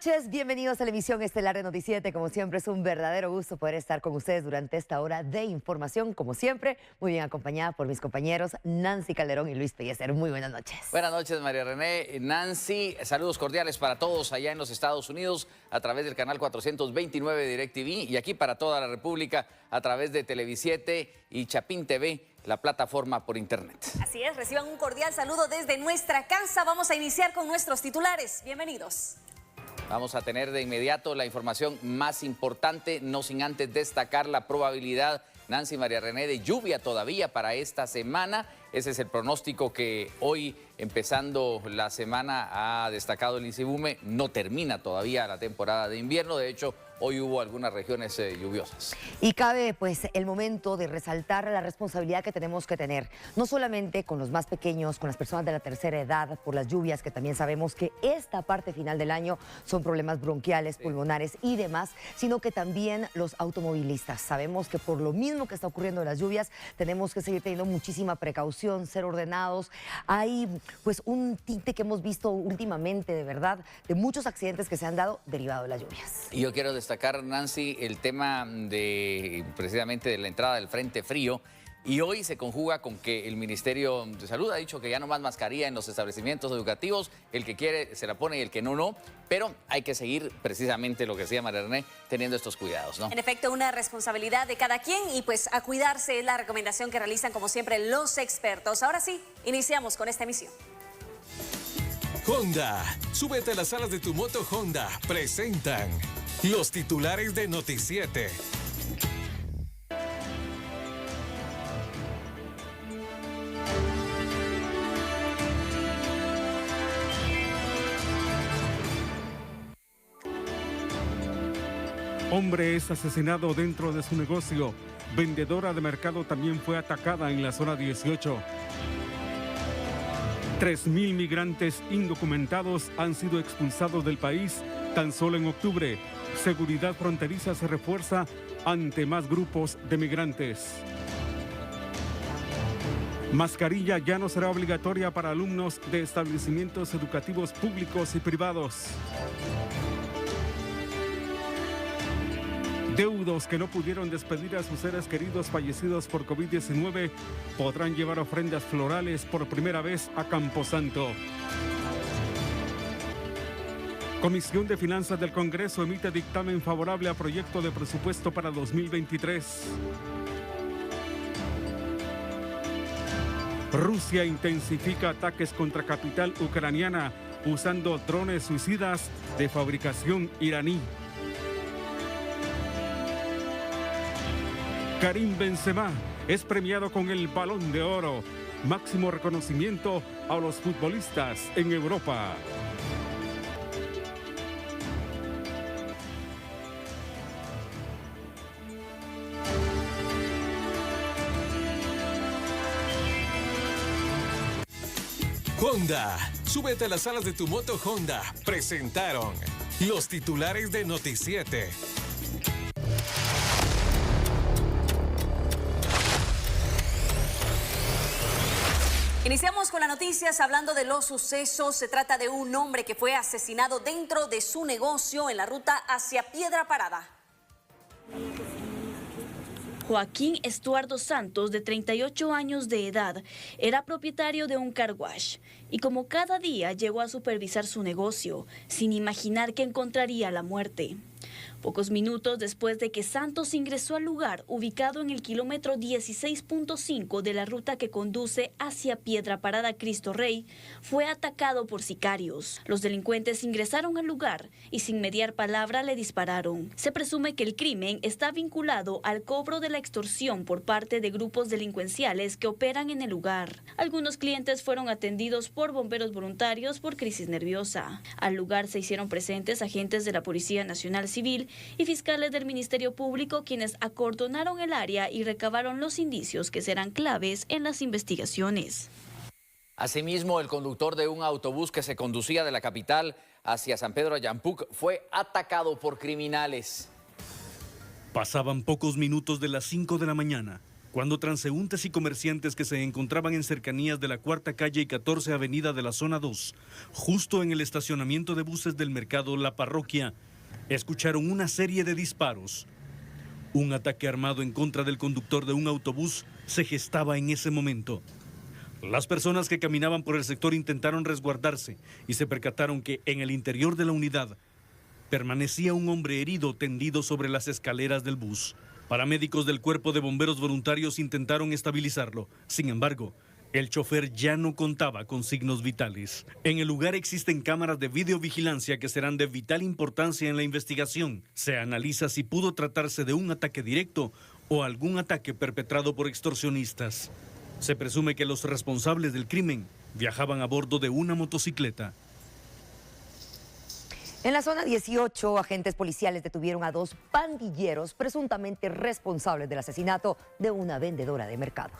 noches, bienvenidos a la emisión estelar de Noti7. Como siempre, es un verdadero gusto poder estar con ustedes durante esta hora de información. Como siempre, muy bien acompañada por mis compañeros Nancy Calderón y Luis Pellecer. Muy buenas noches. Buenas noches, María René. Nancy, saludos cordiales para todos allá en los Estados Unidos a través del canal 429 de DirecTV y aquí para toda la República a través de Televisiete y Chapín TV, la plataforma por internet. Así es, reciban un cordial saludo desde nuestra casa. Vamos a iniciar con nuestros titulares. Bienvenidos. Vamos a tener de inmediato la información más importante, no sin antes destacar la probabilidad, Nancy, María René, de lluvia todavía para esta semana. Ese es el pronóstico que hoy, empezando la semana, ha destacado el INSIBUME. No termina todavía la temporada de invierno, de hecho, hoy hubo algunas regiones lluviosas. Y cabe pues el momento de resaltar la responsabilidad que tenemos que tener, no solamente con los más pequeños, con las personas de la tercera edad, por las lluvias, que también sabemos que esta parte final del año son problemas bronquiales, pulmonares y demás, sino que también los automovilistas. Sabemos que por lo mismo que está ocurriendo en las lluvias, tenemos que seguir teniendo muchísima precaución, ser ordenados. Hay pues un tinte que hemos visto últimamente, de verdad, de muchos accidentes que se han dado derivado de las lluvias. Y yo quiero destacar, Nancy, el tema de precisamente de la entrada del Frente Frío. Y hoy se conjuga con que el Ministerio de Salud ha dicho que ya no más mascarilla en los establecimientos educativos. El que quiere se la pone y el que no, no. Pero hay que seguir precisamente lo que decía María René, teniendo estos cuidados, ¿no? En efecto, una responsabilidad de cada quien y pues a cuidarse es la recomendación que realizan como siempre los expertos. Ahora sí, iniciamos con esta emisión. Honda, súbete a las alas de tu moto Honda. Presentan los titulares de Noti7. Hombre es asesinado dentro de su negocio. Vendedora de mercado también fue atacada en la zona 18. 3.000 migrantes indocumentados han sido expulsados del país tan solo en octubre. Seguridad fronteriza se refuerza ante más grupos de migrantes. Mascarilla ya no será obligatoria para alumnos de establecimientos educativos públicos y privados. Deudos que no pudieron despedir a sus seres queridos fallecidos por COVID-19 podrán llevar ofrendas florales por primera vez a Camposanto. Comisión de Finanzas del Congreso emite dictamen favorable a proyecto de presupuesto para 2023. Rusia intensifica ataques contra capital ucraniana usando drones suicidas de fabricación iraní. Karim Benzema es premiado con el Balón de Oro, máximo reconocimiento a los futbolistas en Europa. Honda, súbete a las alas de tu moto Honda. Presentaron los titulares de Noti7. Iniciamos con las noticias hablando de los sucesos. Se trata de un hombre que fue asesinado dentro de su negocio en la ruta hacia Piedra Parada. Joaquín Estuardo Santos, de 38 años de edad, era propietario de un car wash y como cada día llegó a supervisar su negocio sin imaginar que encontraría la muerte. Pocos minutos después de que Santos ingresó al lugar, ubicado en el kilómetro 16.5 de la ruta que conduce hacia Piedra Parada Cristo Rey, fue atacado por sicarios. Los delincuentes ingresaron al lugar y sin mediar palabra le dispararon. Se presume que el crimen está vinculado al cobro de la extorsión por parte de grupos delincuenciales que operan en el lugar. Algunos clientes fueron atendidos por bomberos voluntarios por crisis nerviosa. Al lugar se hicieron presentes agentes de la Policía Nacional Civil y fiscales del Ministerio Público, quienes acordonaron el área y recabaron los indicios que serán claves en las investigaciones. Asimismo, el conductor de un autobús que se conducía de la capital hacia San Pedro Ayampuc fue atacado por criminales. Pasaban pocos minutos de las 5 de la mañana cuando transeúntes y comerciantes que se encontraban en cercanías de la 4ª calle y 14 avenida de la zona 2, justo en el estacionamiento de buses del mercado La Parroquia, escucharon una serie de disparos. Un ataque armado en contra del conductor de un autobús se gestaba en ese momento. Las personas que caminaban por el sector intentaron resguardarse y se percataron que en el interior de la unidad permanecía un hombre herido tendido sobre las escaleras del bus. Paramédicos del Cuerpo de Bomberos Voluntarios intentaron estabilizarlo. Sin embargo, el chofer ya no contaba con signos vitales. En el lugar existen cámaras de videovigilancia que serán de vital importancia en la investigación. Se analiza si pudo tratarse de un ataque directo o algún ataque perpetrado por extorsionistas. Se presume que los responsables del crimen viajaban a bordo de una motocicleta. En la zona 18, agentes policiales detuvieron a 2 pandilleros presuntamente responsables del asesinato de una vendedora de mercado.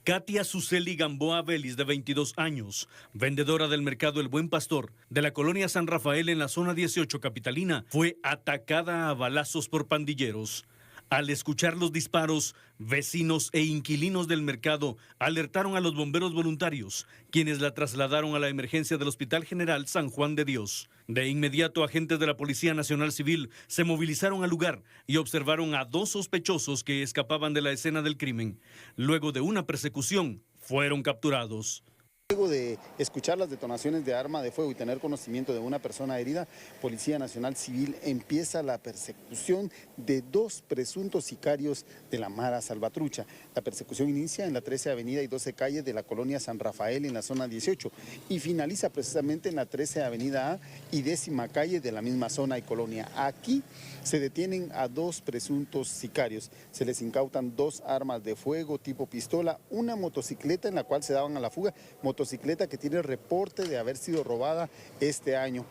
Katia Suseli Gamboa Vélez, de 22 años, vendedora del mercado El Buen Pastor, de la colonia San Rafael en la zona 18 capitalina, fue atacada a balazos por pandilleros. Al escuchar los disparos, vecinos e inquilinos del mercado alertaron a los bomberos voluntarios, quienes la trasladaron a la emergencia del Hospital General San Juan de Dios. De inmediato, agentes de la Policía Nacional Civil se movilizaron al lugar y observaron a 2 sospechosos que escapaban de la escena del crimen. Luego de una persecución, fueron capturados. Luego de escuchar las detonaciones de arma de fuego y tener conocimiento de una persona herida, Policía Nacional Civil empieza la persecución de 2 presuntos sicarios de la Mara Salvatrucha. La persecución inicia en la 13 Avenida y 12 Calle de la colonia San Rafael en la zona 18 y finaliza precisamente en la 13 Avenida A y 10ª Calle de la misma zona y colonia. Aquí se detienen a 2 presuntos sicarios. Se les incautan 2 armas de fuego tipo pistola, una motocicleta en la cual se daban a la fuga, motocicleta que tiene reporte de haber sido robada este año.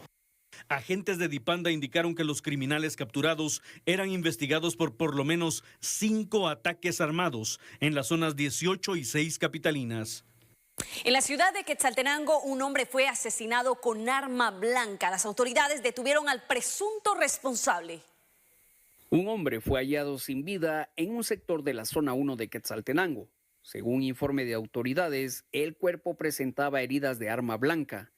Agentes de Dipanda indicaron que los criminales capturados eran investigados por lo menos 5 ataques armados en las zonas 18 y 6 capitalinas. En la ciudad de Quetzaltenango, un hombre fue asesinado con arma blanca. Las autoridades detuvieron al presunto responsable. Un hombre fue hallado sin vida en un sector de la zona 1 de Quetzaltenango. Según informe de autoridades, el cuerpo presentaba heridas de arma blanca.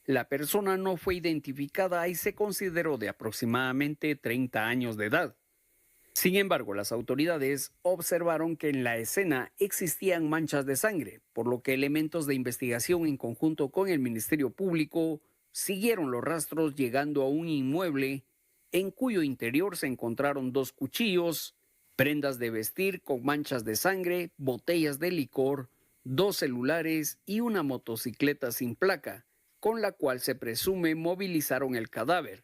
La persona no fue identificada y se consideró de aproximadamente 30 años de edad. Sin embargo, las autoridades observaron que en la escena existían manchas de sangre, por lo que elementos de investigación en conjunto con el Ministerio Público siguieron los rastros llegando a un inmueble en cuyo interior se encontraron 2 cuchillos, prendas de vestir con manchas de sangre, botellas de licor, 2 celulares y una motocicleta sin placa, con la cual se presume movilizaron el cadáver,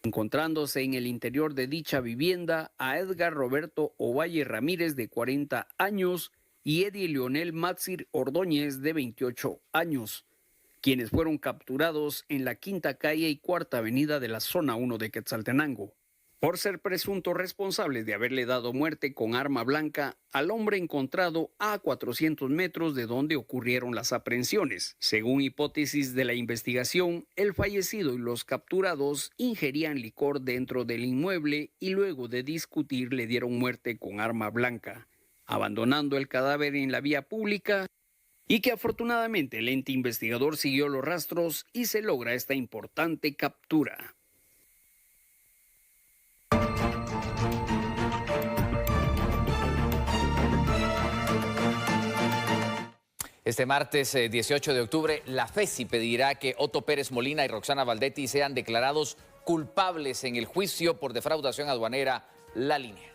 encontrándose en el interior de dicha vivienda a Edgar Roberto Ovalle Ramírez, de 40 años, y Eddie Leonel Matzir Ordóñez, de 28 años, quienes fueron capturados en la 5ª Calle y 4ª Avenida de la zona 1 de Quetzaltenango, por ser presuntos responsables de haberle dado muerte con arma blanca al hombre encontrado a 400 metros de donde ocurrieron las aprehensiones. Según hipótesis de la investigación, el fallecido y los capturados ingerían licor dentro del inmueble y luego de discutir le dieron muerte con arma blanca, abandonando el cadáver en la vía pública, y que afortunadamente el ente investigador siguió los rastros y se logra esta importante captura. Este martes 18 de octubre, la FESI pedirá que Otto Pérez Molina y Roxana Valdetti sean declarados culpables en el juicio por defraudación aduanera La Línea.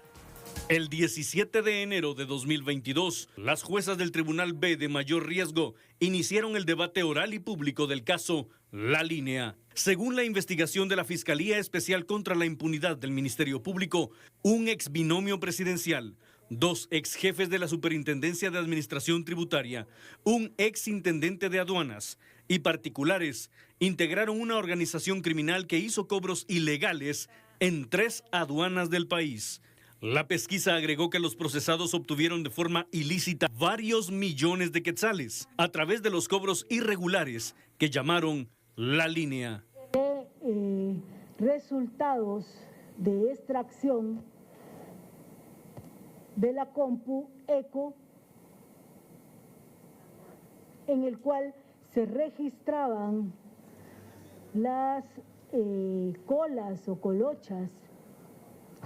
El 17 de enero de 2022, las juezas del Tribunal B de mayor riesgo iniciaron el debate oral y público del caso La Línea. Según la investigación de la Fiscalía Especial contra la Impunidad del Ministerio Público, un ex binomio presidencial, 2 ex jefes de la Superintendencia de Administración Tributaria, un ex intendente de aduanas y particulares integraron una organización criminal que hizo cobros ilegales en 3 aduanas del país. La pesquisa agregó que los procesados obtuvieron de forma ilícita varios millones de quetzales a través de los cobros irregulares que llamaron La Línea. Resultados de extracción de la compu ECO, en el cual se registraban las colas o colochas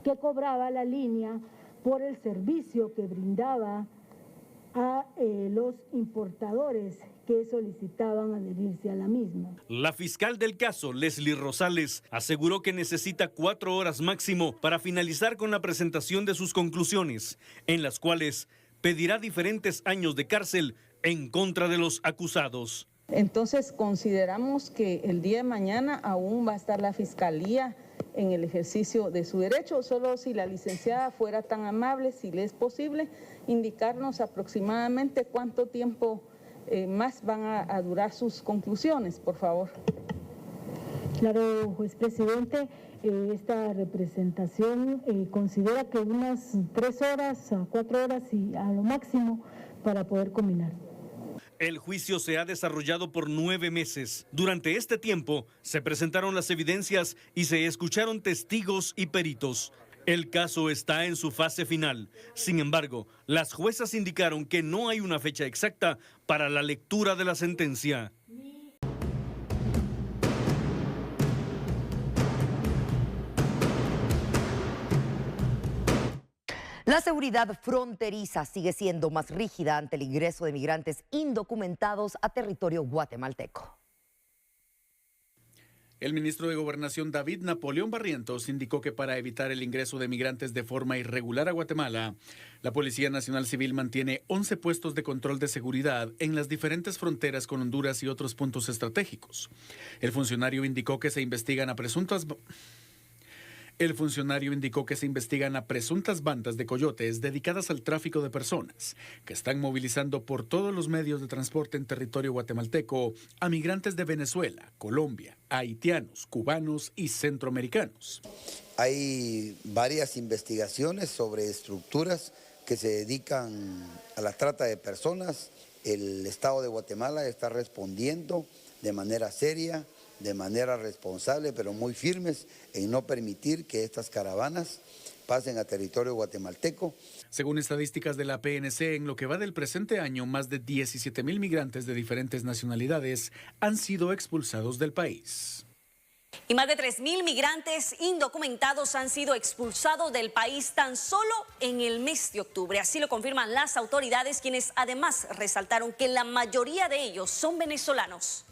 que cobraba la línea por el servicio que brindaba a los importadores que solicitaban adherirse a la misma. La fiscal del caso, Leslie Rosales, aseguró que necesita 4 horas máximo para finalizar con la presentación de sus conclusiones, en las cuales pedirá diferentes años de cárcel en contra de los acusados. Entonces consideramos que el día de mañana aún va a estar la fiscalía en el ejercicio de su derecho, solo si la licenciada fuera tan amable, si le es posible, indicarnos aproximadamente cuánto tiempo más van a durar sus conclusiones, por favor. Claro, juez presidente, esta representación considera que unas 3 horas a 4 horas y a lo máximo para poder culminar. El juicio se ha desarrollado por 9 meses. Durante este tiempo se presentaron las evidencias y se escucharon testigos y peritos. El caso está en su fase final. Sin embargo, las juezas indicaron que no hay una fecha exacta para la lectura de la sentencia. La seguridad fronteriza sigue siendo más rígida ante el ingreso de migrantes indocumentados a territorio guatemalteco. El ministro de Gobernación David Napoleón Barrientos indicó que para evitar el ingreso de migrantes de forma irregular a Guatemala, la Policía Nacional Civil mantiene 11 puestos de control de seguridad en las diferentes fronteras con Honduras y otros puntos estratégicos. El funcionario indicó que se investigan a presuntas bandas de coyotes dedicadas al tráfico de personas, que están movilizando por todos los medios de transporte en territorio guatemalteco a migrantes de Venezuela, Colombia, haitianos, cubanos y centroamericanos. Hay varias investigaciones sobre estructuras que se dedican a la trata de personas. El Estado de Guatemala está respondiendo de manera seria, de manera responsable, pero muy firmes en no permitir que estas caravanas pasen a territorio guatemalteco. Según estadísticas de la PNC, en lo que va del presente año, más de 17,000 migrantes de diferentes nacionalidades han sido expulsados del país. Y más de 3,000 migrantes indocumentados han sido expulsados del país tan solo en el mes de octubre. Así lo confirman las autoridades, quienes además resaltaron que la mayoría de ellos son venezolanos.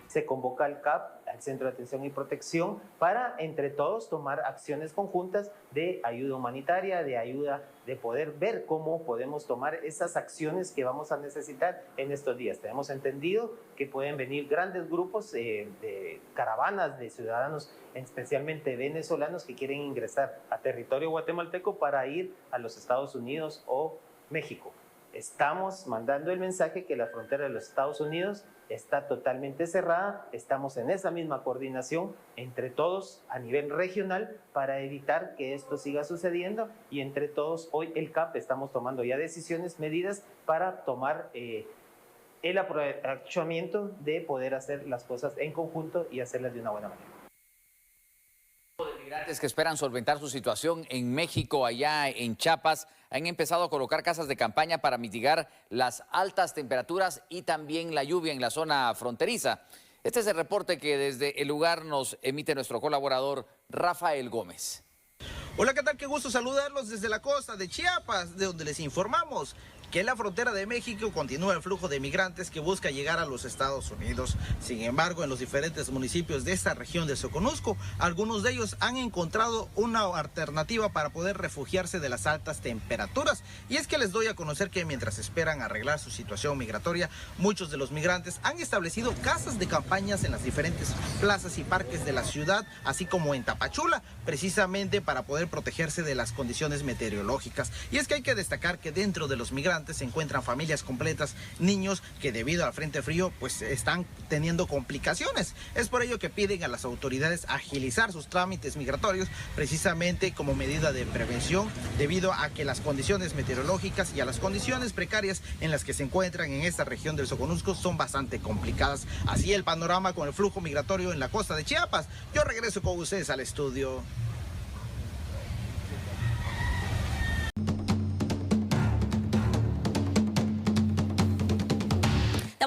Se convoca al CAP, al Centro de Atención y Protección, para entre todos tomar acciones conjuntas de ayuda humanitaria, de ayuda, de poder ver cómo podemos tomar esas acciones que vamos a necesitar en estos días. Tenemos entendido que pueden venir grandes grupos de caravanas de ciudadanos, especialmente venezolanos, que quieren ingresar a territorio guatemalteco para ir a los Estados Unidos o México. Estamos mandando el mensaje que la frontera de los Estados Unidos está totalmente cerrada. Estamos en esa misma coordinación entre todos a nivel regional para evitar que esto siga sucediendo, y entre todos hoy el CAP estamos tomando ya decisiones, medidas para tomar el aprovechamiento de poder hacer las cosas en conjunto y hacerlas de una buena manera. Migrantes que esperan solventar su situación en México, allá en Chiapas, han empezado a colocar casas de campaña para mitigar las altas temperaturas y también la lluvia en la zona fronteriza. Este es el reporte que desde el lugar nos emite nuestro colaborador Rafael Gómez. Hola, ¿qué tal? Qué gusto saludarlos desde la costa de Chiapas, de donde les informamos que en la frontera de México continúa el flujo de migrantes que busca llegar a los Estados Unidos. Sin embargo, en los diferentes municipios de esta región de Soconusco, algunos de ellos han encontrado una alternativa para poder refugiarse de las altas temperaturas. Y es que les doy a conocer que mientras esperan arreglar su situación migratoria, muchos de los migrantes han establecido casas de campañas en las diferentes plazas y parques de la ciudad, así como en Tapachula, precisamente para poder protegerse de las condiciones meteorológicas. Y es que hay que destacar que dentro de los migrantes se encuentran familias completas, niños que debido al frente frío pues están teniendo complicaciones. Es por ello que piden a las autoridades agilizar sus trámites migratorios, precisamente como medida de prevención, debido a que las condiciones meteorológicas y a las condiciones precarias en las que se encuentran en esta región del Soconusco son bastante complicadas. Así el panorama con el flujo migratorio en la costa de Chiapas. Yo regreso con ustedes al estudio.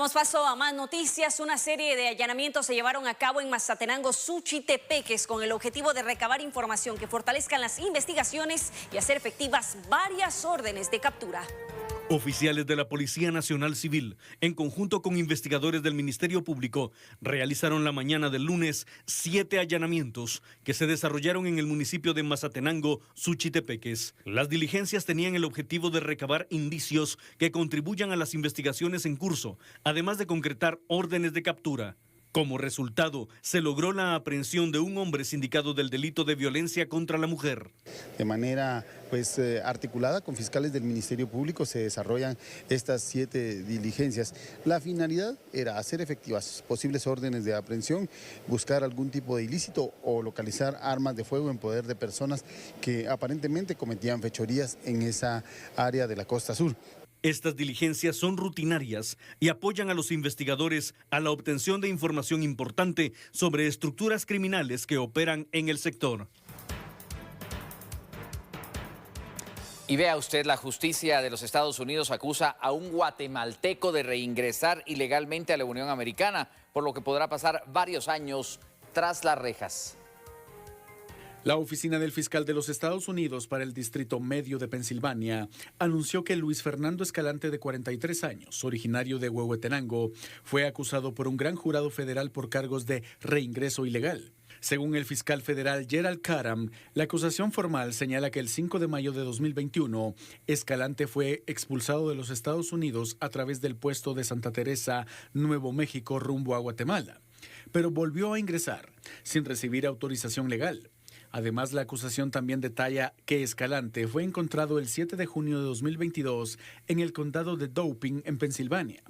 Damos paso a más noticias. Una serie de allanamientos se llevaron a cabo en Mazatenango, Suchitepeques, con el objetivo de recabar información que fortalezcan las investigaciones y hacer efectivas varias órdenes de captura. Oficiales de la Policía Nacional Civil, en conjunto con investigadores del Ministerio Público, realizaron la mañana del lunes 7 allanamientos que se desarrollaron en el municipio de Mazatenango, Suchitepeques. Las diligencias tenían el objetivo de recabar indicios que contribuyan a las investigaciones en curso, además de concretar órdenes de captura. Como resultado, se logró la aprehensión de un hombre sindicado del delito de violencia contra la mujer. De manera articulada con fiscales del Ministerio Público se desarrollan estas 7 diligencias. La finalidad era hacer efectivas posibles órdenes de aprehensión, buscar algún tipo de ilícito o localizar armas de fuego en poder de personas que aparentemente cometían fechorías en esa área de la costa sur. Estas diligencias son rutinarias y apoyan a los investigadores a la obtención de información importante sobre estructuras criminales que operan en el sector. Y vea usted, la justicia de los Estados Unidos acusa a un guatemalteco de reingresar ilegalmente a la Unión Americana, por lo que podrá pasar varios años tras las rejas. La oficina del fiscal de los Estados Unidos para el Distrito Medio de Pensilvania anunció que Luis Fernando Escalante, de 43 años, originario de Huehuetenango, fue acusado por un gran jurado federal por cargos de reingreso ilegal. Según el fiscal federal Gerald Karam, la acusación formal señala que el 5 de mayo de 2021, Escalante fue expulsado de los Estados Unidos a través del puesto de Santa Teresa, Nuevo México, rumbo a Guatemala, pero volvió a ingresar sin recibir autorización legal. Además, la acusación también detalla que Escalante fue encontrado el 7 de junio de 2022 en el condado de Doping, en Pensilvania.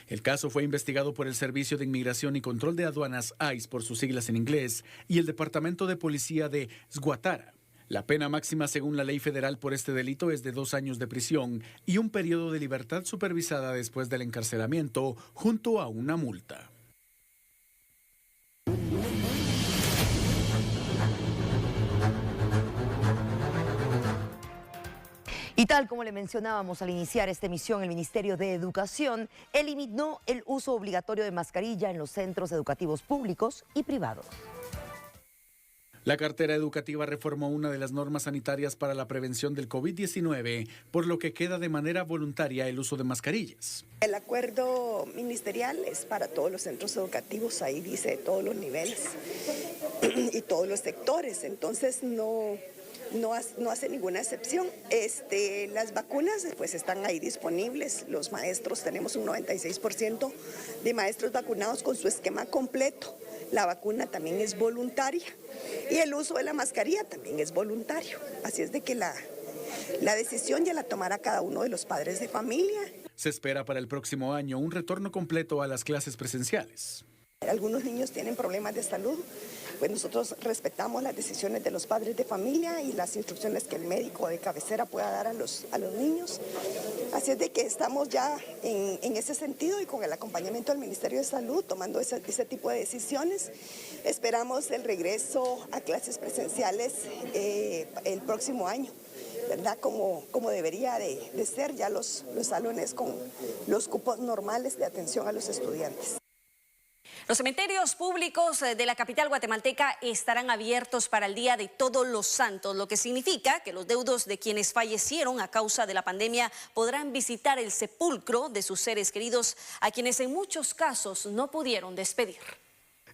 El caso fue investigado por el Servicio de Inmigración y Control de Aduanas, ICE por sus siglas en inglés, y el Departamento de Policía de Sguatara. La pena máxima según la ley federal por este delito es de 2 años de prisión y un periodo de libertad supervisada después del encarcelamiento, junto a una multa. Y tal como le mencionábamos al iniciar esta emisión, el Ministerio de Educación eliminó el uso obligatorio de mascarilla en los centros educativos públicos y privados. La cartera educativa reformó una de las normas sanitarias para la prevención del COVID-19, por lo que queda de manera voluntaria el uso de mascarillas. El acuerdo ministerial es para todos los centros educativos, ahí dice todos los niveles y todos los sectores, entonces no hace ninguna excepción. Las vacunas pues están ahí disponibles, los maestros, tenemos un 96% de maestros vacunados con su esquema completo. La vacuna también es voluntaria y el uso de la mascarilla también es voluntario. Así es de que la decisión ya la tomará cada uno de los padres de familia. Se espera para el próximo año un retorno completo a las clases presenciales. Algunos niños tienen problemas de salud, pues nosotros respetamos las decisiones de los padres de familia y las instrucciones que el médico de cabecera pueda dar a los niños. Así es de que estamos ya en ese sentido y con el acompañamiento del Ministerio de Salud tomando ese tipo de decisiones. Esperamos el regreso a clases presenciales el próximo año, ¿verdad? Como debería de ser ya los salones con los cupos normales de atención a los estudiantes. Los cementerios públicos de la capital guatemalteca estarán abiertos para el Día de Todos los Santos, lo que significa que los deudos de quienes fallecieron a causa de la pandemia podrán visitar el sepulcro de sus seres queridos, a quienes en muchos casos no pudieron despedir.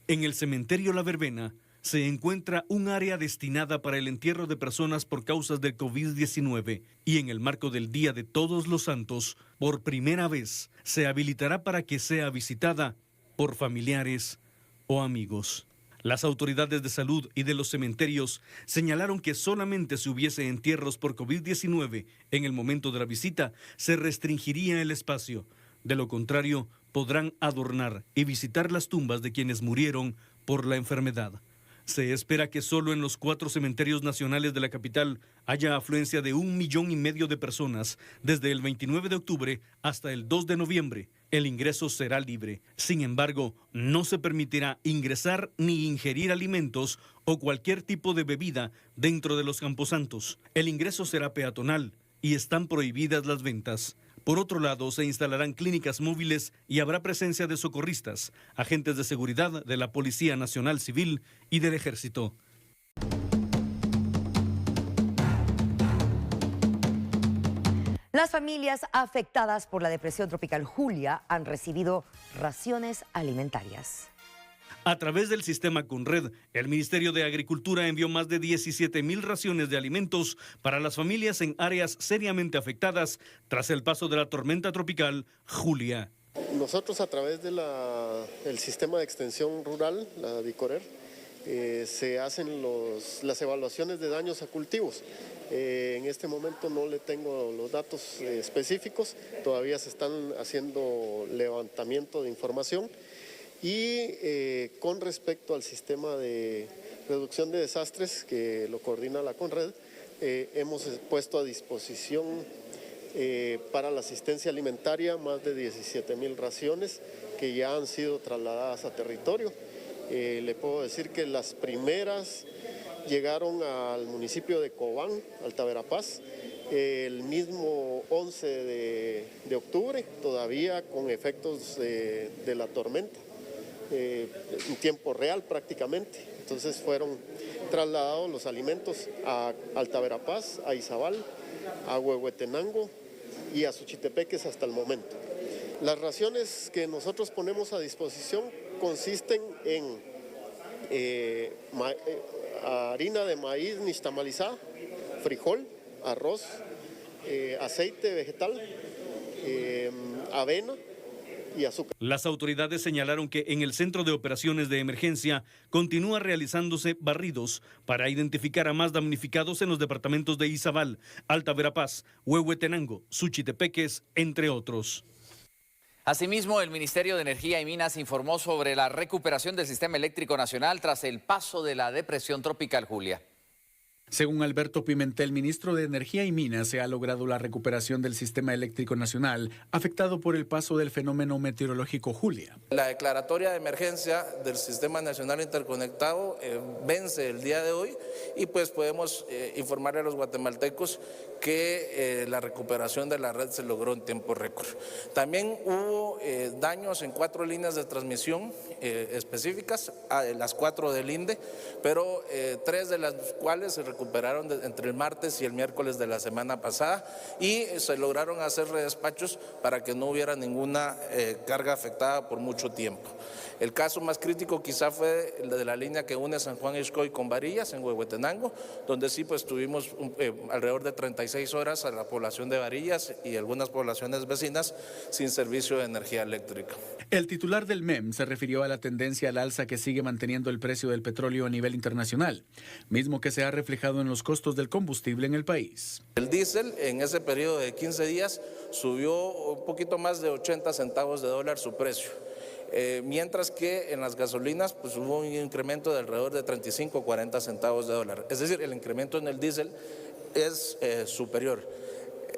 En el cementerio La Verbena se encuentra un área destinada para el entierro de personas por causas del COVID-19 y en el marco del Día de Todos los Santos, por primera vez, se habilitará para que sea visitada por familiares o amigos. Las autoridades de salud y de los cementerios señalaron que solamente si hubiese entierros por COVID-19 en el momento de la visita, se restringiría el espacio. De lo contrario, podrán adornar y visitar las tumbas de quienes murieron por la enfermedad. Se espera que solo en los 4 cementerios nacionales de la capital haya afluencia de 1,5 millones de personas desde el 29 de octubre hasta el 2 de noviembre. El ingreso será libre. Sin embargo, no se permitirá ingresar ni ingerir alimentos o cualquier tipo de bebida dentro de los camposantos. El ingreso será peatonal y están prohibidas las ventas. Por otro lado, se instalarán clínicas móviles y habrá presencia de socorristas, agentes de seguridad de la Policía Nacional Civil y del Ejército. Las familias afectadas por la depresión tropical Julia han recibido raciones alimentarias. A través del sistema Conred, el Ministerio de Agricultura envió más de 17,000 raciones de alimentos para las familias en áreas seriamente afectadas tras el paso de la tormenta tropical Julia. Nosotros a través del sistema de extensión rural, la DICORER, se hacen las evaluaciones de daños a cultivos. En este momento no le tengo los datos específicos, todavía se están haciendo levantamiento de información. Y con respecto al sistema de reducción de desastres que lo coordina la Conred, hemos puesto a disposición para la asistencia alimentaria más de 17,000 raciones que ya han sido trasladadas a territorio. Le puedo decir que las primeras llegaron al municipio de Cobán, Alta Verapaz, el mismo 11 de octubre, todavía con efectos de la tormenta. En tiempo real prácticamente. Entonces fueron trasladados los alimentos a Alta Verapaz, a Izabal, a Huehuetenango y a Suchitepeques hasta el momento. Las raciones que nosotros ponemos a disposición consisten en harina de maíz nixtamalizada, frijol, arroz, aceite vegetal, avena y azúcar. Las autoridades señalaron que en el Centro de Operaciones de Emergencia continúa realizándose barridos para identificar a más damnificados en los departamentos de Izabal, Alta Verapaz, Huehuetenango, Suchitepeques, entre otros. Asimismo, el Ministerio de Energía y Minas informó sobre la recuperación del sistema eléctrico nacional tras el paso de la depresión tropical Julia. Según Alberto Pimentel, ministro de Energía y Minas, se ha logrado la recuperación del sistema eléctrico nacional afectado por el paso del fenómeno meteorológico Julia. La declaratoria de emergencia del Sistema Nacional Interconectado vence el día de hoy y pues podemos informarle a los guatemaltecos que la recuperación de la red se logró en tiempo récord. También hubo daños en 4 líneas de transmisión específicas, las 4 del INDE, pero 3 de las cuales se recuperaron entre el martes y el miércoles de la semana pasada y se lograron hacer redespachos para que no hubiera ninguna carga afectada por mucho tiempo. El caso más crítico quizá fue el de la línea que une San Juan Ixcoy con Varillas en Huehuetenango, donde sí pues tuvimos alrededor de 36 horas a la población de Varillas y algunas poblaciones vecinas sin servicio de energía eléctrica. El titular del MEM se refirió a la tendencia al alza que sigue manteniendo el precio del petróleo a nivel internacional, mismo que se ha reflejado en los costos del combustible en el país. El diésel en ese periodo de 15 días subió un poquito más de 80 centavos de dólar su precio. Mientras que en las gasolinas pues hubo un incremento de alrededor de 35 o 40 centavos de dólar. Es decir, el incremento en el diésel es superior.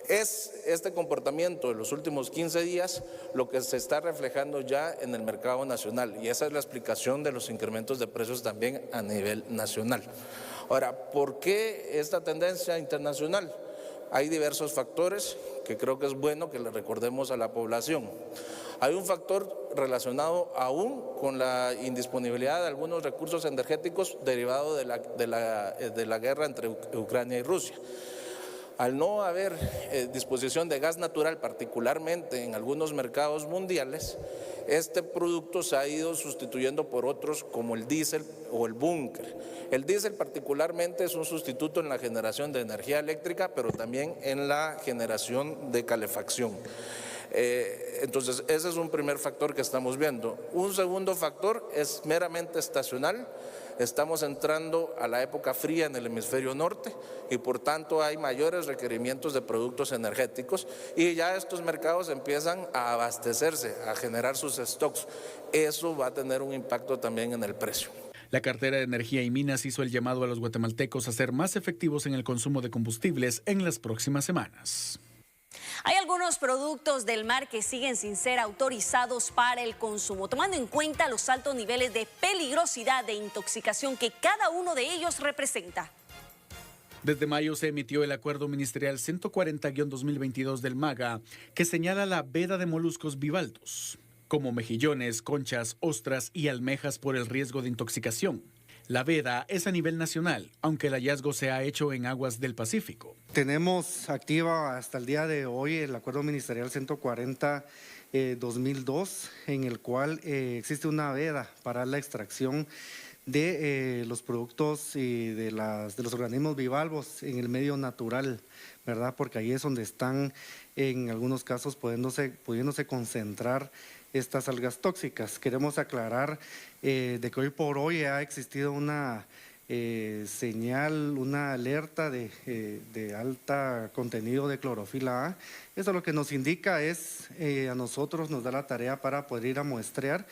Es este comportamiento en los últimos 15 días lo que se está reflejando ya en el mercado nacional y esa es la explicación de los incrementos de precios también a nivel nacional. Ahora, ¿por qué esta tendencia internacional? Hay diversos factores que creo que es bueno que le recordemos a la población. Hay un factor relacionado aún con la indisponibilidad de algunos recursos energéticos derivado de la guerra entre Ucrania y Rusia. Al no haber disposición de gas natural, particularmente en algunos mercados mundiales, este producto se ha ido sustituyendo por otros como el diésel o el búnker. El diésel particularmente es un sustituto en la generación de energía eléctrica, pero también en la generación de calefacción. Entonces, ese es un primer factor que estamos viendo. Un segundo factor es meramente estacional. Estamos entrando a la época fría en el hemisferio norte y por tanto hay mayores requerimientos de productos energéticos y ya estos mercados empiezan a abastecerse, a generar sus stocks. Eso va a tener un impacto también en el precio. La cartera de Energía y Minas hizo el llamado a los guatemaltecos a ser más efectivos en el consumo de combustibles en las próximas semanas. Hay algunos productos del mar que siguen sin ser autorizados para el consumo, tomando en cuenta los altos niveles de peligrosidad de intoxicación que cada uno de ellos representa. Desde mayo se emitió el Acuerdo Ministerial 140-2022 del MAGA, que señala la veda de moluscos bivaldos, como mejillones, conchas, ostras y almejas por el riesgo de intoxicación. La veda es a nivel nacional, aunque el hallazgo se ha hecho en aguas del Pacífico. Tenemos activa hasta el día de hoy el Acuerdo Ministerial 140-2002, en el cual existe una veda para la extracción de los productos y de los organismos bivalvos en el medio natural, ¿verdad? Porque ahí es donde están, en algunos casos, pudiéndose concentrar estas algas tóxicas. Queremos aclarar de que hoy por hoy ha existido una señal, una alerta de alta contenido de clorofila A. Eso lo que nos indica es, a nosotros nos da la tarea para poder ir a muestrear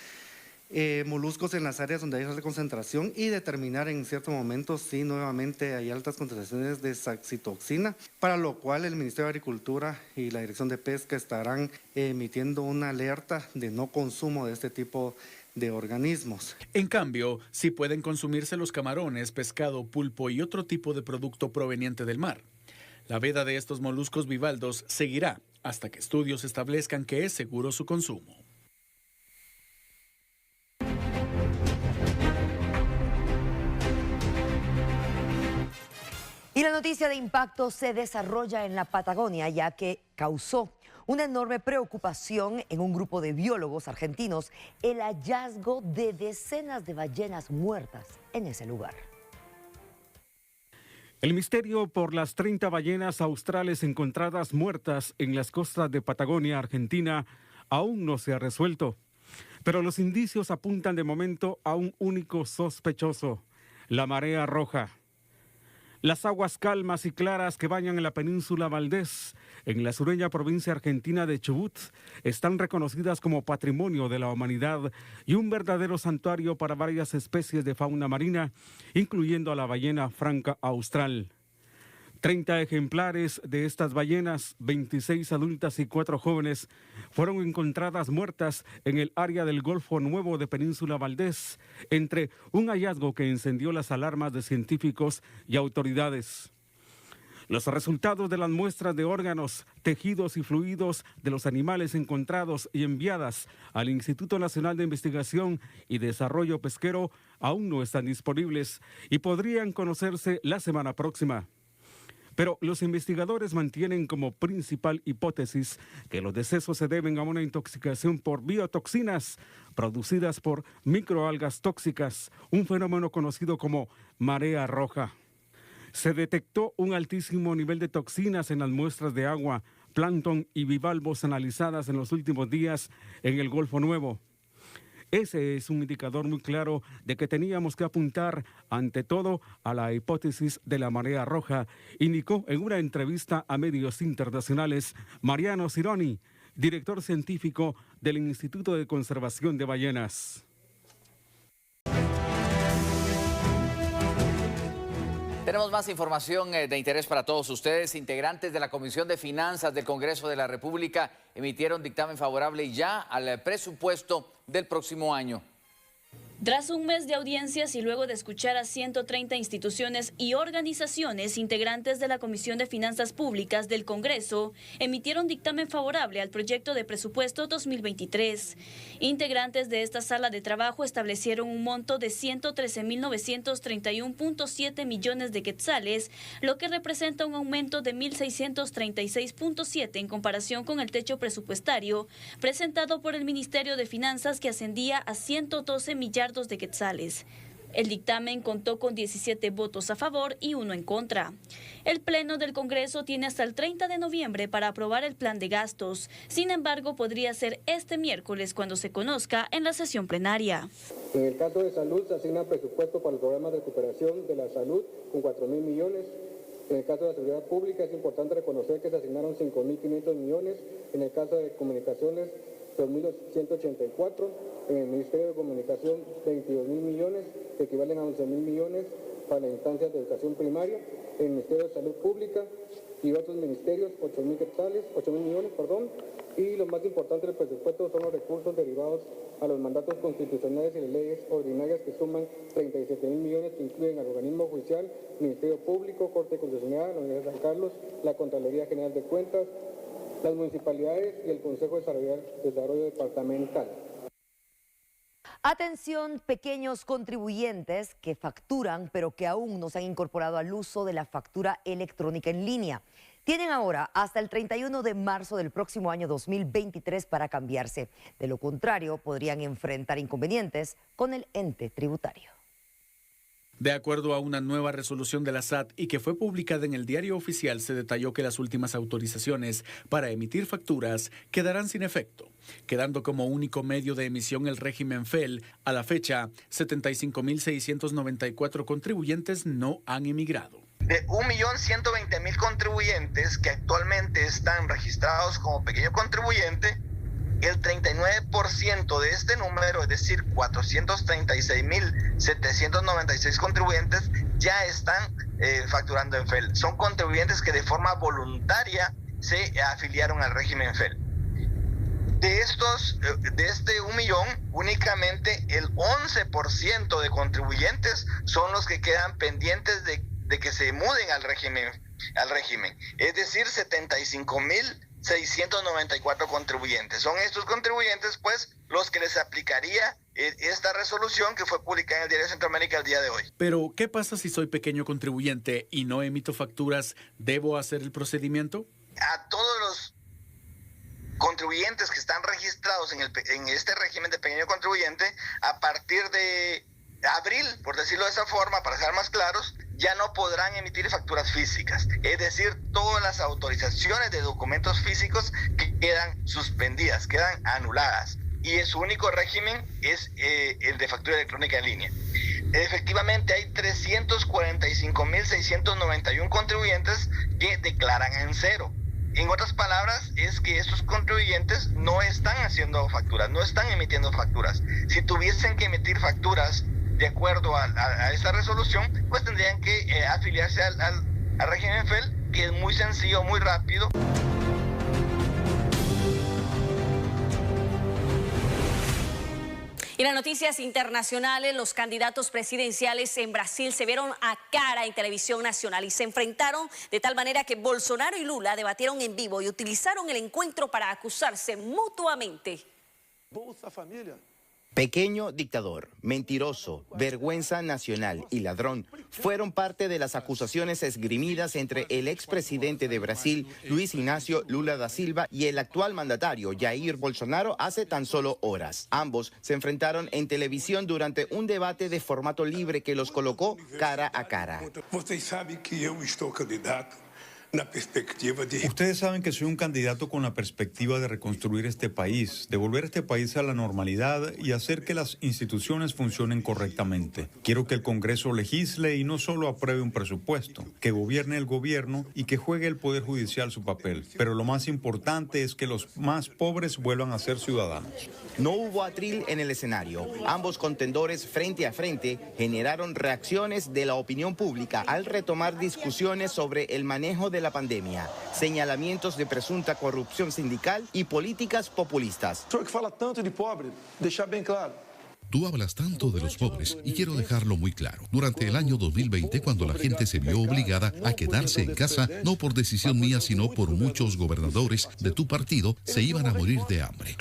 moluscos en las áreas donde hay alta concentración y determinar en ciertos momentos si nuevamente hay altas concentraciones de saxitoxina, para lo cual el Ministerio de Agricultura y la Dirección de Pesca estarán emitiendo una alerta de no consumo de este tipo de organismos. En cambio, sí pueden consumirse los camarones, pescado, pulpo y otro tipo de producto proveniente del mar. La veda de estos moluscos bivaldos seguirá hasta que estudios establezcan que es seguro su consumo. Y la noticia de impacto se desarrolla en la Patagonia, ya que causó una enorme preocupación en un grupo de biólogos argentinos el hallazgo de decenas de ballenas muertas en ese lugar. El misterio por las 30 ballenas australes encontradas muertas en las costas de Patagonia, Argentina, aún no se ha resuelto. Pero los indicios apuntan de momento a un único sospechoso: la marea roja. Las aguas calmas y claras que bañan en la península Valdés, en la sureña provincia argentina de Chubut, están reconocidas como patrimonio de la humanidad y un verdadero santuario para varias especies de fauna marina, incluyendo a la ballena franca austral. 30 ejemplares de estas ballenas, 26 adultas y 4 jóvenes, fueron encontradas muertas en el área del Golfo Nuevo de Península Valdés, entre un hallazgo que encendió las alarmas de científicos y autoridades. Los resultados de las muestras de órganos, tejidos y fluidos de los animales encontrados y enviadas al Instituto Nacional de Investigación y Desarrollo Pesquero aún no están disponibles y podrían conocerse la semana próxima. Pero los investigadores mantienen como principal hipótesis que los decesos se deben a una intoxicación por biotoxinas producidas por microalgas tóxicas, un fenómeno conocido como marea roja. Se detectó un altísimo nivel de toxinas en las muestras de agua, plancton y bivalvos analizadas en los últimos días en el Golfo Nuevo. Ese es un indicador muy claro de que teníamos que apuntar, ante todo, a la hipótesis de la marea roja, indicó en una entrevista a medios internacionales Mariano Cironi, director científico del Instituto de Conservación de Ballenas. Tenemos más información de interés para todos ustedes. Integrantes de la Comisión de Finanzas del Congreso de la República emitieron dictamen favorable ya al presupuesto del próximo año. Tras un mes de audiencias y luego de escuchar a 130 instituciones y organizaciones integrantes de la Comisión de Finanzas Públicas del Congreso, emitieron dictamen favorable al proyecto de presupuesto 2023. Integrantes de esta sala de trabajo establecieron un monto de 113.931.7 millones de quetzales, lo que representa un aumento de 1.636.7 en comparación con el techo presupuestario presentado por el Ministerio de Finanzas, que ascendía a 112 millardos de quetzales. El dictamen contó con 17 votos a favor y 1 en contra. El Pleno del Congreso tiene hasta el 30 de noviembre para aprobar el plan de gastos. Sin embargo, podría ser este miércoles cuando se conozca en la sesión plenaria. En el caso de salud, se asigna presupuesto para el programa de recuperación de la salud con 4.000 millones. En el caso de la seguridad pública, es importante reconocer que se asignaron 5.500 millones. En el caso de comunicaciones, 2.184, en el Ministerio de Comunicación 22.000 millones, que equivalen a 11.000 millones para las instancias de educación primaria, en el Ministerio de Salud Pública y otros ministerios, 8.000 millones, y lo más importante del presupuesto son los recursos derivados a los mandatos constitucionales y las leyes ordinarias que suman 37.000 millones, que incluyen al organismo judicial, Ministerio Público, Corte Constitucional, la Universidad de San Carlos, la Contraloría General de Cuentas, las municipalidades y el Consejo de Desarrollo Departamental. Atención, pequeños contribuyentes que facturan pero que aún no se han incorporado al uso de la factura electrónica en línea. Tienen ahora hasta el 31 de marzo del próximo año 2023 para cambiarse. De lo contrario, podrían enfrentar inconvenientes con el ente tributario. De acuerdo a una nueva resolución de la SAT y que fue publicada en el Diario Oficial, se detalló que las últimas autorizaciones para emitir facturas quedarán sin efecto, quedando como único medio de emisión el régimen FEL. A la fecha, 75.694 contribuyentes no han emigrado. De 1.120.000 contribuyentes que actualmente están registrados como pequeño contribuyente, el 39% de este número, es decir, 436.796 contribuyentes, ya están facturando en FEL. Son contribuyentes que de forma voluntaria se afiliaron al régimen FEL. De este 1 millón, únicamente el 11% de contribuyentes son los que quedan pendientes de que se muden al régimen. Es decir, 75.694 contribuyentes. Son estos contribuyentes, pues, los que les aplicaría esta resolución que fue publicada en el Diario de Centroamérica el día de hoy. Pero, ¿qué pasa si soy pequeño contribuyente y no emito facturas? ¿Debo hacer el procedimiento? A todos los contribuyentes que están registrados en este régimen de pequeño contribuyente, a partir de abril, por decirlo de esa forma, para ser más claros, ya no podrán emitir facturas físicas. Es decir, todas las autorizaciones de documentos físicos que quedan suspendidas, quedan anuladas. Y su único régimen es el de factura electrónica en línea. Efectivamente, hay 345.691 contribuyentes que declaran en cero. En otras palabras, es que estos contribuyentes no están haciendo facturas, no están emitiendo facturas. Si tuviesen que emitir facturas de acuerdo a esta resolución, pues tendrían que afiliarse al régimen FEL, que es muy sencillo, muy rápido. Y en las noticias internacionales, los candidatos presidenciales en Brasil se vieron a cara en televisión nacional y se enfrentaron de tal manera que Bolsonaro y Lula debatieron en vivo y utilizaron el encuentro para acusarse mutuamente. Bolsa Familia. Pequeño dictador, mentiroso, vergüenza nacional y ladrón fueron parte de las acusaciones esgrimidas entre el expresidente de Brasil, Luis Ignacio Lula da Silva, y el actual mandatario, Jair Bolsonaro, hace tan solo horas. Ambos se enfrentaron en televisión durante un debate de formato libre que los colocó cara a cara. Ustedes saben que yo estoy candidato. Ustedes saben que soy un candidato con la perspectiva de reconstruir este país, de volver este país a la normalidad y hacer que las instituciones funcionen correctamente. Quiero que el Congreso legisle y no solo apruebe un presupuesto, que gobierne el gobierno y que juegue el Poder Judicial su papel. Pero lo más importante es que los más pobres vuelvan a ser ciudadanos. No hubo atril en el escenario. Ambos contendores frente a frente generaron reacciones de la opinión pública al retomar discusiones sobre el manejo de la pandemia, señalamientos de presunta corrupción sindical y políticas populistas. Que fala tanto de pobre, deixar bien claro. Tú hablas tanto de los pobres y quiero dejarlo muy claro. Durante el año 2020, cuando la gente se vio obligada a quedarse en casa, no por decisión mía, sino por muchos gobernadores de tu partido, se iban a morir de hambre.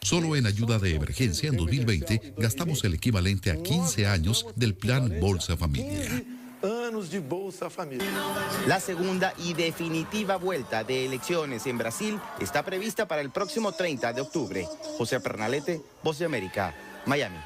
Solo en ayuda de emergencia en 2020 gastamos el equivalente a 15 años del plan Bolsa Familia. De Bolsa Familia. La segunda y definitiva vuelta de elecciones en Brasil está prevista para el próximo 30 de octubre. José Pernalete, Voz de América, Miami.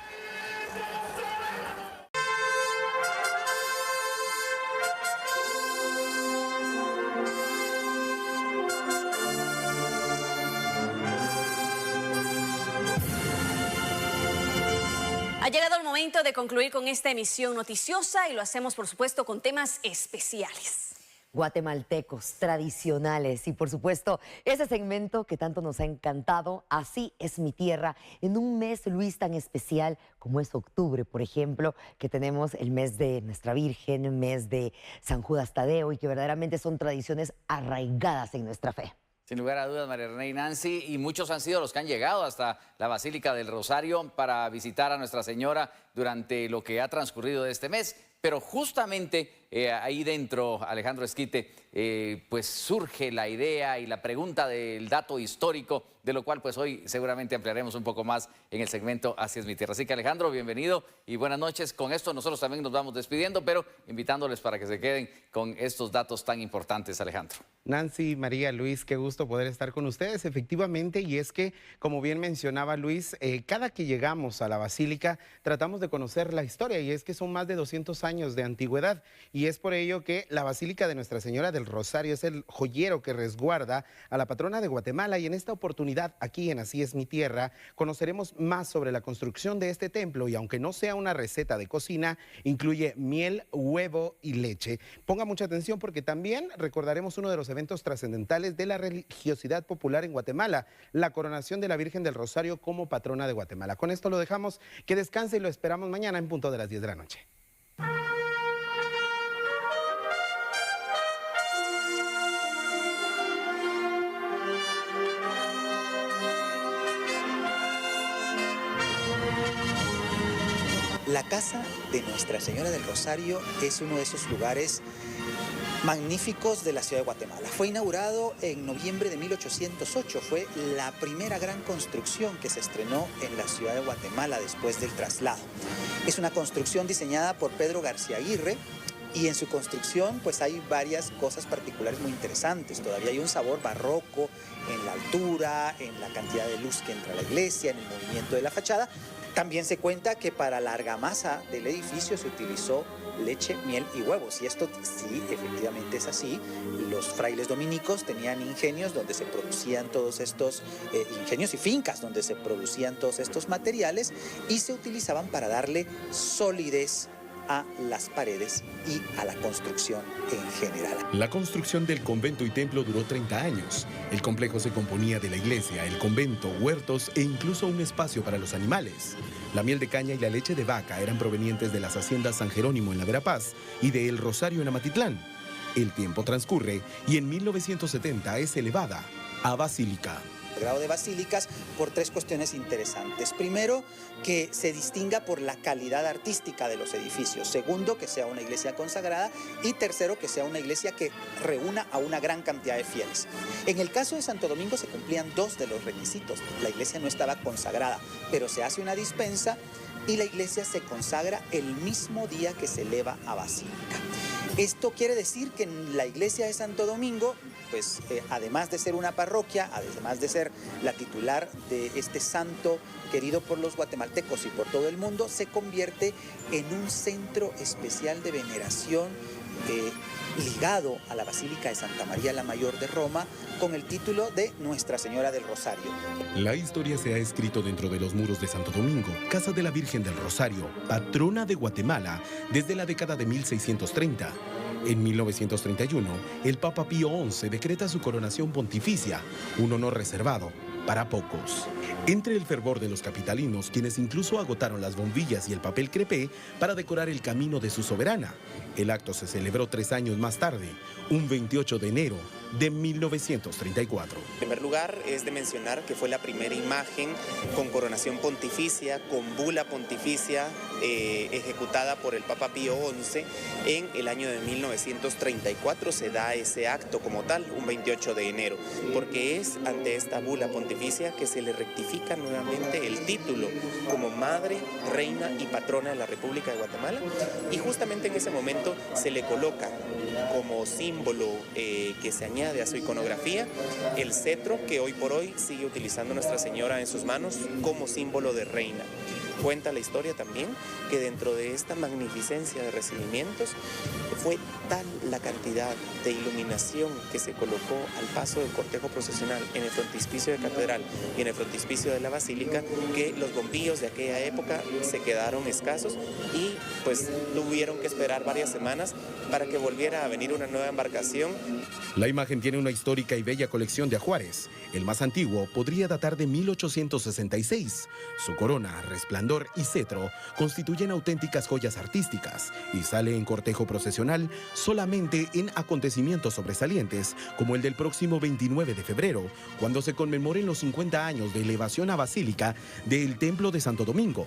Ha llegado el momento de concluir con esta emisión noticiosa y lo hacemos, por supuesto, con temas especiales. guatemaltecos, tradicionales y por supuesto ese segmento que tanto nos ha encantado, Así es mi tierra, en un mes, Luis, tan especial como es octubre, por ejemplo, que tenemos el mes de Nuestra Virgen, mes de San Judas Tadeo y que verdaderamente son tradiciones arraigadas en nuestra fe. Sin lugar a dudas, María René y Nancy, y muchos han sido los que han llegado hasta la Basílica del Rosario para visitar a Nuestra Señora durante lo que ha transcurrido de este mes. Pero justamente ahí dentro, Alejandro Esquite, pues surge la idea y la pregunta del dato histórico, de lo cual pues hoy seguramente ampliaremos un poco más en el segmento Así es mi tierra. Así que Alejandro, bienvenido y buenas noches. Con esto nosotros también nos vamos despidiendo, pero invitándoles para que se queden con estos datos tan importantes, Alejandro. Nancy, María, Luis, qué gusto poder estar con ustedes, efectivamente, y es que, como bien mencionaba Luis, cada que llegamos a la Basílica tratamos de conocer la historia, y es que son más de 200 años de antigüedad, y es por ello que la Basílica de Nuestra Señora del Rosario es el joyero que resguarda a la patrona de Guatemala, y en esta oportunidad, aquí en Así es mi tierra, conoceremos más sobre la construcción de este templo, y aunque no sea una receta de cocina, incluye miel, huevo y leche. Ponga mucha atención porque también recordaremos uno de los eventos trascendentales de la religiosidad popular en Guatemala, la coronación de la Virgen del Rosario como patrona de Guatemala. Con esto lo dejamos, que descanse y lo esperamos mañana en punto de las 10 de la noche. La Casa de Nuestra Señora del Rosario es uno de esos lugares magníficos de la ciudad de Guatemala. Fue inaugurado en noviembre de 1808. Fue la primera gran construcción que se estrenó en la ciudad de Guatemala después del traslado. Es una construcción diseñada por Pedro García Aguirre, y en su construcción pues hay varias cosas particulares muy interesantes. Todavía hay un sabor barroco en la altura, en la cantidad de luz que entra a la iglesia, en el movimiento de la fachada. También se cuenta que para la argamasa del edificio se utilizó leche, miel y huevos. Y esto sí, efectivamente es así. Los frailes dominicos tenían ingenios donde se producían todos estos ingenios y fincas donde se producían todos estos materiales y se utilizaban para darle solidez a las paredes y a la construcción en general. La construcción del convento y templo duró 30 años. El complejo se componía de la iglesia, el convento, huertos e incluso un espacio para los animales. La miel de caña y la leche de vaca eran provenientes de las haciendas San Jerónimo en la Verapaz y de El Rosario en Amatitlán. El tiempo transcurre y en 1970 es elevada a basílica. Grado de basílicas por tres cuestiones interesantes. Primero, que se distinga por la calidad artística de los edificios. Segundo, que sea una iglesia consagrada. Y tercero, que sea una iglesia que reúna a una gran cantidad de fieles. En el caso de Santo Domingo se cumplían dos de los requisitos. La iglesia no estaba consagrada, pero se hace una dispensa y la iglesia se consagra el mismo día que se eleva a basílica. Esto quiere decir que en la iglesia de Santo Domingo, pues además de ser una parroquia, además de ser la titular de este santo querido por los guatemaltecos y por todo el mundo, se convierte en un centro especial de veneración ligado a la Basílica de Santa María la Mayor de Roma con el título de Nuestra Señora del Rosario. La historia se ha escrito dentro de los muros de Santo Domingo, Casa de la Virgen del Rosario, patrona de Guatemala desde la década de 1630. En 1931, el Papa Pío XI decreta su coronación pontificia, un honor reservado para pocos. Entre el fervor de los capitalinos, quienes incluso agotaron las bombillas y el papel crepé para decorar el camino de su soberana. El acto se celebró 3 años más tarde, un 28 de enero de 1934. En primer lugar, es de mencionar que fue la primera imagen con coronación pontificia, con bula pontificia, ejecutada por el Papa Pío XI en el año de 1934. Se da ese acto como tal, un 28 de enero, porque es ante esta bula pontificia que se le rectifica nuevamente el título como Madre, Reina y Patrona de la República de Guatemala, y justamente en ese momento se le coloca como símbolo que se añade a su iconografía el cetro que hoy por hoy sigue utilizando Nuestra Señora en sus manos como símbolo de reina. Cuenta la historia también que dentro de esta magnificencia de recibimientos fue tal la cantidad de iluminación que se colocó al paso del cortejo procesional en el frontispicio de Catedral y en el frontispicio de la Basílica, que los bombillos de aquella época se quedaron escasos y pues tuvieron que esperar varias semanas para que volviera a venir una nueva embarcación. La imagen tiene una histórica y bella colección de ajuares. El más antiguo podría datar de 1866. Su corona, resplandor y cetro constituyen auténticas joyas artísticas y sale en cortejo procesional solamente en acontecimientos sobresalientes como el del próximo 29 de febrero, cuando se conmemoren los 50 años de elevación a basílica del Templo de Santo Domingo,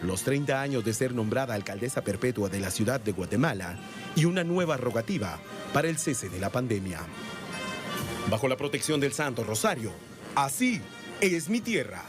los 30 años de ser nombrada alcaldesa perpetua de la ciudad de Guatemala y una nueva rogativa para el cese de la pandemia. Bajo la protección del Santo Rosario, así es mi tierra.